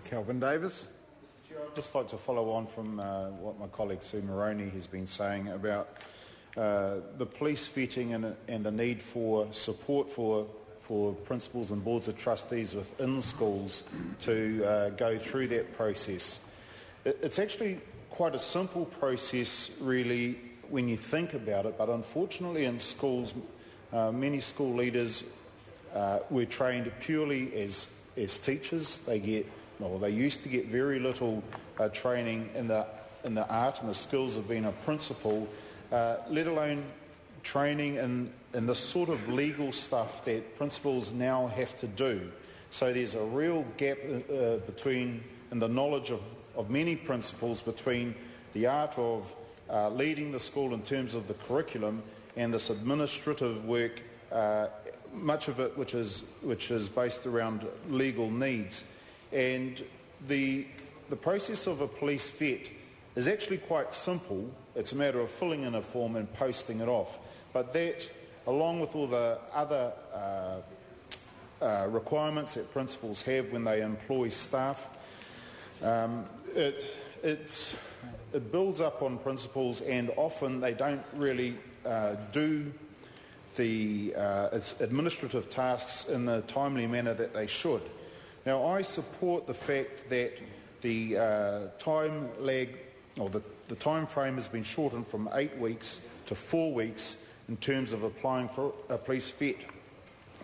Kelvin Davis. Mr. Chair, I'd just like to follow on from what my colleague Sue Moroney has been saying about the police vetting and the need for support for principals and boards of trustees within schools to go through that process. It's actually quite a simple process, really, when you think about it, but unfortunately in schools, many school leaders were trained purely as teachers. They used to get very little training in the art and the skills of being a principal, let alone training in the sort of legal stuff that principals now have to do. So there's a real gap in the knowledge of many principals between the art of leading the school in terms of the curriculum and this administrative work, much of it which is based around legal needs. And the process of a police vet is actually quite simple. It's a matter of filling in a form and posting it off. But that, along with all the other requirements that principals have when they employ staff, it builds up on principals, and often they don't really do the administrative tasks in the timely manner that they should. Now, I support the fact that the time lag, or the time frame has been shortened from 8 weeks to 4 weeks in terms of applying for a police vet.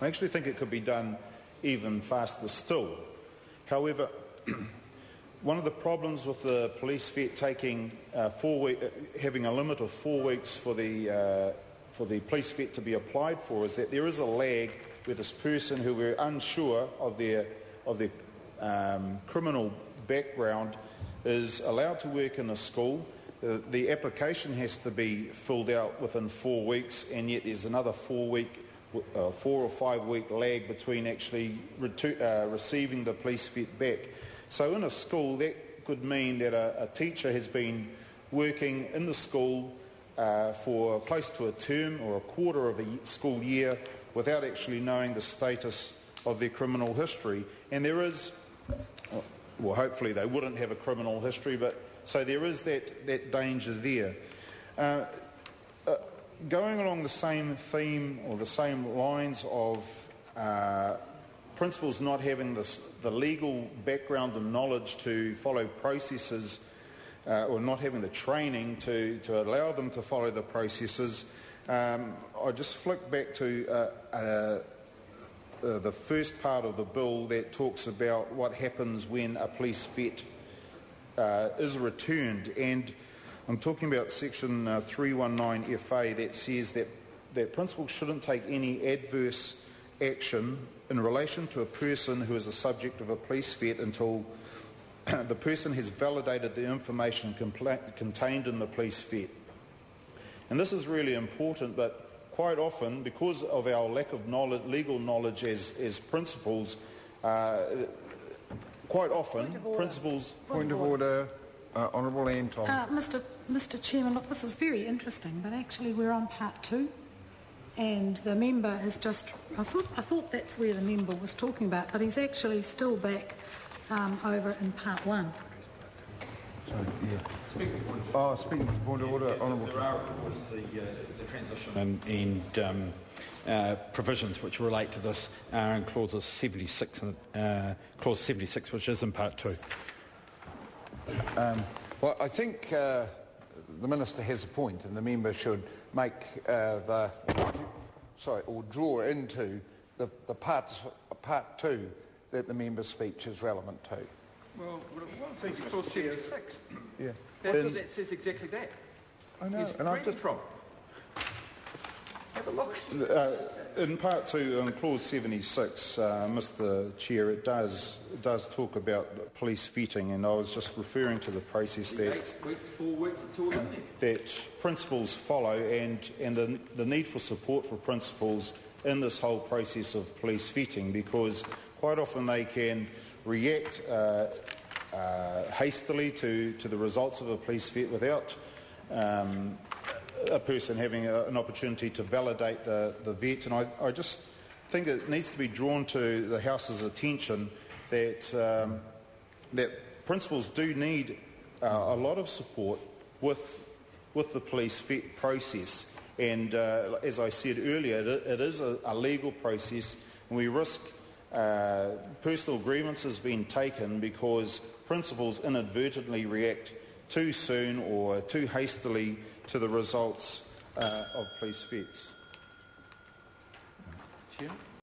I actually think it could be done even faster still. However, one of the problems with the police vet taking having a limit of 4 weeks for the police vet to be applied for is that there is a lag where this person who we're unsure of their criminal background is allowed to work in a school. The application has to be filled out within 4 weeks, and yet there's another 4 or 5 week lag between actually receiving the police vet back. So in a school, that could mean that a teacher has been working in the school for close to a term or a quarter of a school year without actually knowing the status of their criminal history. And there is, well, hopefully they wouldn't have a criminal history, but so there is that danger there. Going along the same theme or the same lines of principals not having the legal background and knowledge to follow processes, or not having the training to allow them to follow the processes, I just flick back to the first part of the bill that talks about what happens when a police vet is returned, and I'm talking about section 319 FA that says that principals shouldn't take any adverse action in relation to a person who is the subject of a police vet until the person has validated the information contained in the police vet. And this is really important, but quite often, because of our lack of legal knowledge as principals, quite often principals... Point of order, Honourable Anton. Mr Chairman, look, this is very interesting, but actually we're on part 2, and the member has just... I thought that's where the member was talking about, but he's actually still back over in part 1. Speaking of point of order, Honourable. There are, of course, the transition and provisions which relate to this are in clauses 76 and clause 76, which is in part 2. Well, I think the Minister has a point, and the member should make or draw into the part 2 that the member's speech is relevant to. Well, it's clause 76. Yeah. That says exactly that. I know, and I've just... from. Have a look. In part 2, in clause 76, Mr Chair, it does talk about police vetting, and I was just referring to the process that 8 weeks, 4 weeks, it's all in there. That principals follow, and the need for support for principals in this whole process of police vetting, because quite often they can react hastily to the results of a police vet without a person having an opportunity to validate the vet. And I just think it needs to be drawn to the House's attention that that principals do need a lot of support with the police vet process. And as I said earlier, it is a legal process, and we risk personal grievances being taken because principals inadvertently react too soon or too hastily to the results of police vets. Chair?